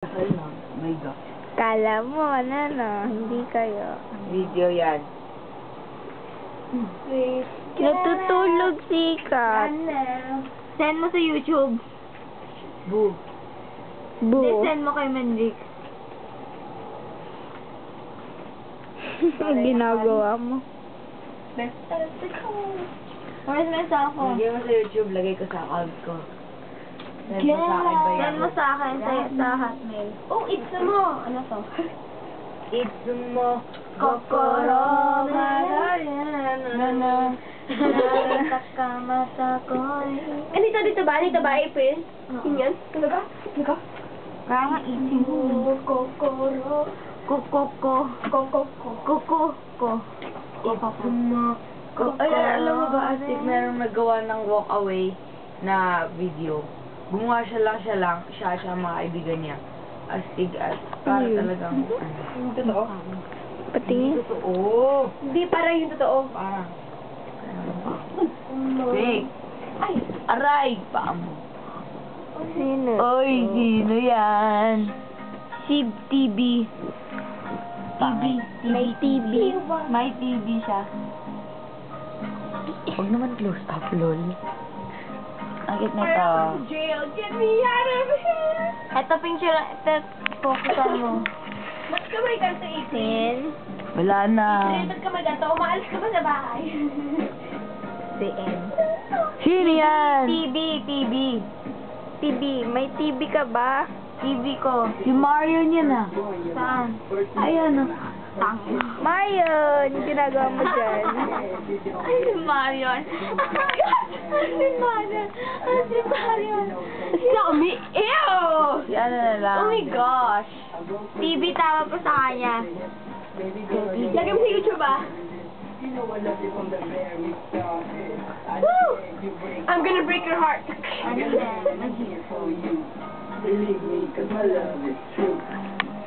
Oh my God. Kala mo, hindi kayo. Video yan. Natutulog si Kat. Send mo sa YouTube. Boo. Boo. Then send mo kay Mendix. Ang ginagawa mo. Where's my cellphone? Lagay mo sa YouTube, lagay ko sa account ko. Send mo sa akin ba yan? Send mo sa akin sa Hotmail. Oh, it's mo. Ano to? It's mo. Kokoro Marana Natakamata ko. Dito ba? April? Yun yan? Talaga? Kaya nga itin mo. Kokoro. Kokoko. Ay, alam mo ba, Asik, merong nagawa ng walk away na video. Gumawa siya lang, siya mga kaibigan niya. Astig at para talagang, Totoo? Patingin. totoo. Hindi, para yung totoo. Parang, fake. Ay! Aray, paa mo. Sino? Oy, sino yan? Si TV. TV. May TV. May TV siya. Huwag naman close up, lol. Ang cute na ito. Jail, get me out of here! Ito picture, focusan mo. Ba't ka may ganito, Sin. Wala na. Ba't ka may ganito? Umaalis ka ba sa bahay? Si N. Sino yan? TV. May TV ka ba? TV ko. Si Mario niya na. Saan? Ayan. Mario, yung ginagawa mo dyan. Ay, si Marion. Si Marion. Si Marion. Sami. Ew! Si ano na lang. Oh my gosh. TV tama pa sa kanya. Lagyan mo sa YouTube ah. Woo! I'm gonna break your heart. Ano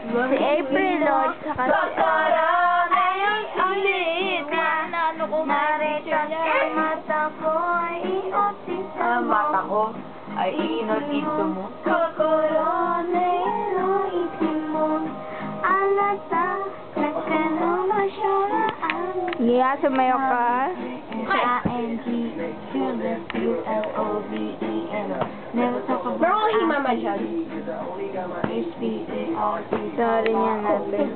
Si April, Lord, saka si ngayon ulit na narito sa mata ko iotito Ang mata ko ay iinot-ito mo. Kokoro na itim mo alata nakano masyaraan Lia, sumayo ka. K-I-N-G-U-L-O-V-E-N Never talk about Pero kung himama dyan. H-P-A-R-T Sorry niya natin.